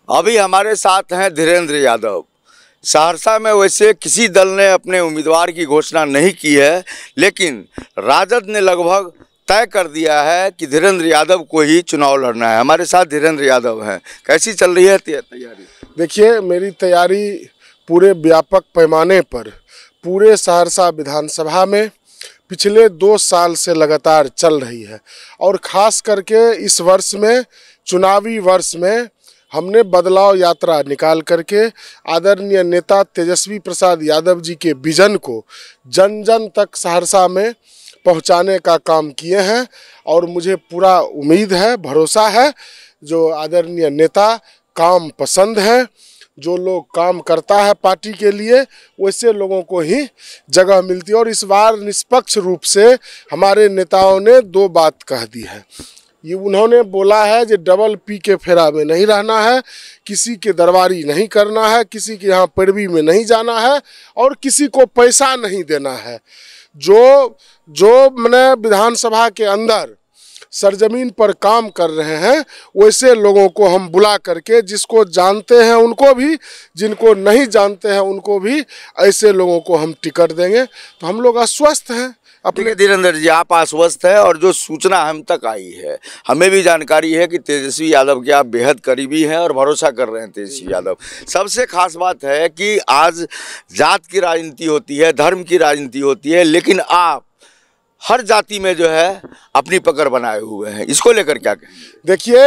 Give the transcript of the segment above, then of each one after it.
अभी हमारे साथ हैं धीरेन्द्र यादव। सहरसा में वैसे किसी दल ने अपने उम्मीदवार की घोषणा नहीं की है, लेकिन राजद ने लगभग तय कर दिया है कि धीरेन्द्र यादव को ही चुनाव लड़ना है। हमारे साथ धीरेन्द्र यादव हैं। कैसी चल रही है तैयारी? देखिए, मेरी तैयारी पूरे व्यापक पैमाने पर पूरे सहरसा विधानसभा में पिछले 2 साल से लगातार चल रही है और ख़ास करके इस वर्ष में, चुनावी वर्ष में, हमने बदलाव यात्रा निकाल करके आदरणीय नेता तेजस्वी प्रसाद यादव जी के विजन को जन जन तक सहरसा में पहुंचाने का काम किए हैं। और मुझे पूरा उम्मीद है, भरोसा है, जो आदरणीय नेता काम पसंद है, जो लोग काम करता है पार्टी के लिए, वैसे लोगों को ही जगह मिलती है। और इस बार निष्पक्ष रूप से हमारे नेताओं ने 2 बात कह दी है। ये उन्होंने बोला है कि डबल पी के फेरा में नहीं रहना है, किसी के दरबारी नहीं करना है, किसी के यहाँ पैरवी में नहीं जाना है और किसी को पैसा नहीं देना है। जो मैंने विधानसभा के अंदर सरजमीन पर काम कर रहे हैं, वैसे लोगों को हम बुला करके, जिसको जानते हैं उनको भी, जिनको नहीं जानते हैं उनको भी, ऐसे लोगों को हम टिकट देंगे। तो हम लोग आश्वस्त हैं अपने। धीरेन्द्र जी, आप आश्वस्त है और जो सूचना हम तक आई है, हमें भी जानकारी है कि तेजस्वी यादव के आप बेहद करीबी हैं और भरोसा कर रहे हैं तेजस्वी यादव। सबसे खास बात है कि आज जात की राजनीति होती है, धर्म की राजनीति होती है, लेकिन आप हर जाति में जो है अपनी पकड़ बनाए हुए हैं। इसको लेकर क्या कहें? देखिए,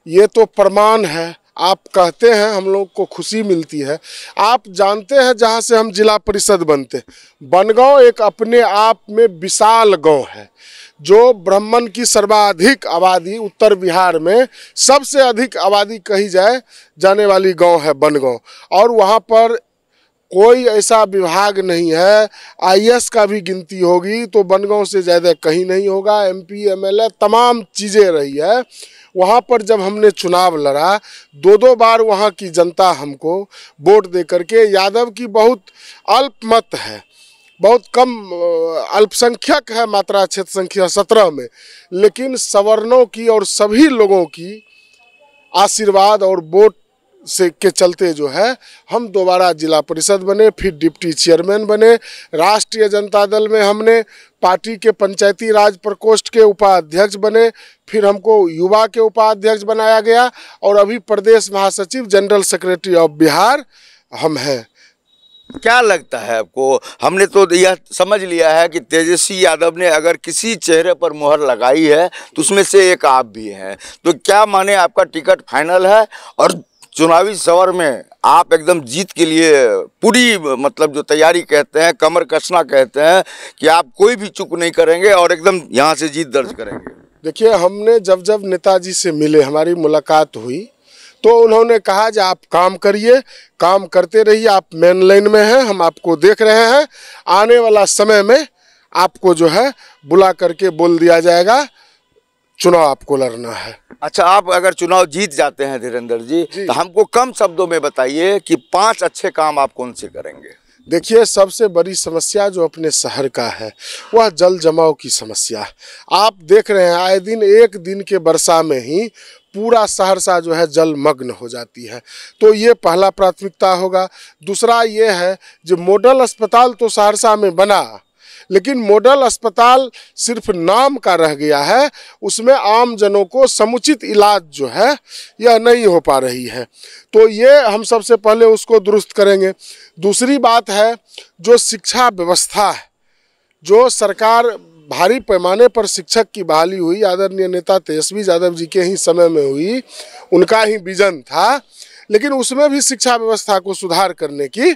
ये तो प्रमाण है। आप कहते हैं, हम लोग को खुशी मिलती है। आप जानते हैं, जहाँ से हम जिला परिषद बनते, बनगांव एक अपने आप में विशाल गांव है, जो ब्राह्मण की सर्वाधिक आबादी, उत्तर बिहार में सबसे अधिक आबादी कही जाने वाली गांव है बनगांव। और वहाँ पर कोई ऐसा विभाग नहीं है, आईएएस का भी गिनती होगी तो बनगांव से ज़्यादा कहीं नहीं होगा। एमपी, एमएलए तमाम चीज़ें रही है। वहाँ पर जब हमने चुनाव लड़ा, 2 बार वहाँ की जनता हमको वोट दे करके, यादव की बहुत अल्प मत है, बहुत कम अल्पसंख्यक है मात्रा, क्षेत्र संख्या 17 में, लेकिन सवर्णों की और सभी लोगों की आशीर्वाद और वोट से के चलते जो है हम दोबारा जिला परिषद बने, फिर डिप्टी चेयरमैन बने। राष्ट्रीय जनता दल में हमने पार्टी के पंचायती राज प्रकोष्ठ के उपाध्यक्ष बने, फिर हमको युवा के उपाध्यक्ष बनाया गया और अभी प्रदेश महासचिव, जनरल सेक्रेटरी ऑफ बिहार हम हैं। क्या लगता है आपको? हमने तो यह समझ लिया है कि तेजस्वी यादव ने अगर किसी चेहरे पर मुहर लगाई है तो उसमें से एक आप भी हैं। तो क्या माने आपका टिकट फाइनल है और चुनावी सवर में आप एकदम जीत के लिए पूरी, मतलब जो तैयारी कहते हैं, कमर कसना कहते हैं, कि आप कोई भी चूक नहीं करेंगे और एकदम यहाँ से जीत दर्ज करेंगे? देखिए, हमने जब नेताजी से मिले, हमारी मुलाकात हुई, तो उन्होंने कहा कि आप काम करिए, काम करते रहिए, आप मेन लाइन में हैं, हम आपको देख रहे हैं, आने वाला समय में आपको जो है बुला करके बोल दिया जाएगा, चुनाव आपको लड़ना है। अच्छा, आप अगर चुनाव जीत जाते हैं धीरेन्द्र जी, तो हमको कम शब्दों में बताइए कि 5 अच्छे काम आप कौन से करेंगे? देखिए, सबसे बड़ी समस्या जो अपने शहर का है वह जल जमाव की समस्या है। आप देख रहे हैं, आए दिन, एक दिन के वर्षा में ही पूरा सहरसा जो है जलमग्न हो जाती है। तो ये पहला प्राथमिकता होगा। दूसरा ये है, जो मॉडल अस्पताल तो सहरसा में बना, लेकिन मॉडल अस्पताल सिर्फ नाम का रह गया है, उसमें आम जनों को समुचित इलाज जो है यह नहीं हो पा रही है। तो ये हम सबसे पहले उसको दुरुस्त करेंगे। दूसरी बात है, जो शिक्षा व्यवस्था है, जो सरकार भारी पैमाने पर शिक्षक की बहाली हुई, आदरणीय नेता तेजस्वी यादव जी के ही समय में हुई, उनका ही विजन था, लेकिन उसमें भी शिक्षा व्यवस्था को सुधार करने की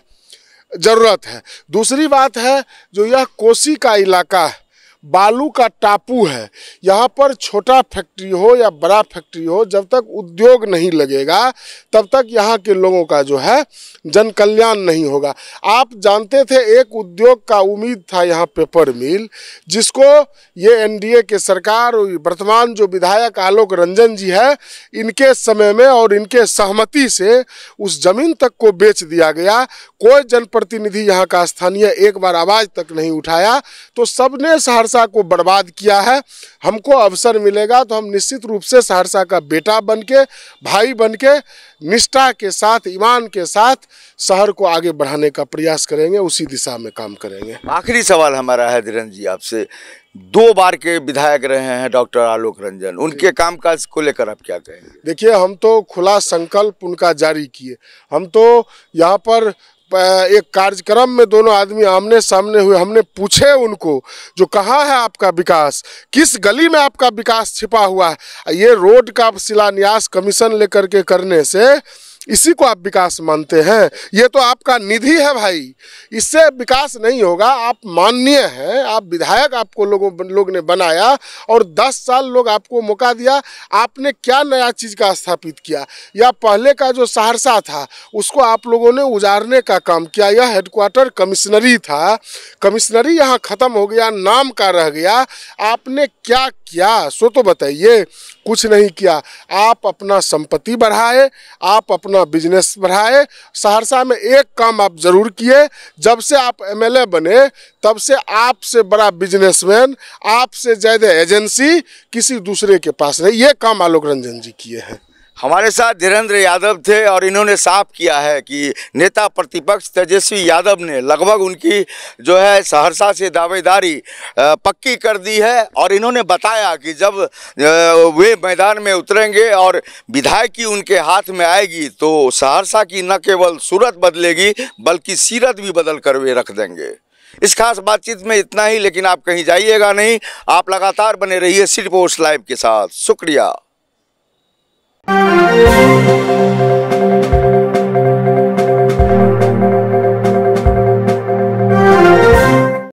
ज़रूरत है। दूसरी बात है, जो यह कोसी का इलाका है, बालू का टापू है, यहाँ पर छोटा फैक्ट्री हो या बड़ा फैक्ट्री हो, जब तक उद्योग नहीं लगेगा तब तक यहाँ के लोगों का जो है जन कल्याण नहीं होगा। आप जानते थे, एक उद्योग का उम्मीद था यहाँ पेपर मिल, जिसको ये एनडीए के सरकार, वर्तमान जो विधायक आलोक रंजन जी है, इनके समय में और इनके सहमति से उस जमीन तक को बेच दिया गया। कोई जनप्रतिनिधि यहाँ का स्थानीय एक बार आवाज़ तक नहीं उठाया। तो सबने सहरसा सहरसा को बर्बाद किया है। हमको अवसर मिलेगा तो हम निश्चित रूप से सहरसा का बेटा बनके, भाई बनके, निष्ठा के साथ, ईमान के साथ शहर को आगे बढ़ाने का प्रयास करेंगे, उसी दिशा में काम करेंगे। आखिरी सवाल हमारा है धीरेन्द्र जी आपसे, 2 बार के विधायक रहे हैं डॉक्टर आलोक रंजन, उनके कामकाज को लेकर आप क्या कहेंगे? देखिए, हम तो खुला संकल्प उनका जारी किए। हम तो यहाँ पर एक कार्यक्रम में दोनों आदमी आमने सामने हुए, हमने पूछे उनको जो कहाँ है आपका विकास, किस गली में आपका विकास छिपा हुआ है। ये रोड का शिलान्यास कमीशन लेकर के करने से इसी को आप विकास मानते हैं? ये तो आपका निधि है भाई, इससे विकास नहीं होगा। आप माननीय हैं, आप विधायक, आपको लोग ने बनाया और 10 साल लोग आपको मौका दिया। आपने क्या नया चीज़ का स्थापित किया? या पहले का जो सहरसा था उसको आप लोगों ने उजाड़ने का काम किया। यह हेडक्वार्टर कमिश्नरी था, कमिश्नरी यहाँ ख़त्म हो गया, नाम का रह गया। आपने क्या किया सो तो बताइए। कुछ नहीं किया। आप अपना संपत्ति बढ़ाए, आप अपना बिजनेस बढ़ाए। सहरसा में एक काम आप जरूर किए, जब से आप एमएलए बने तब से आपसे बड़ा बिजनेसमैन, आपसे ज़्यादा एजेंसी किसी दूसरे के पास नहीं। ये काम आलोक रंजन जी किए हैं। हमारे साथ धीरेन्द्र यादव थे और इन्होंने साफ किया है कि नेता प्रतिपक्ष तेजस्वी यादव ने लगभग उनकी जो है सहरसा से दावेदारी पक्की कर दी है। और इन्होंने बताया कि जब वे मैदान में उतरेंगे और विधायकी उनके हाथ में आएगी तो सहरसा की न केवल सूरत बदलेगी बल्कि सीरत भी बदल कर वे रख देंगे। इस खास बातचीत में इतना ही, लेकिन आप कहीं जाइएगा नहीं, आप लगातार बने रहिए सिटी पोस्ट लाइव के साथ। शुक्रिया।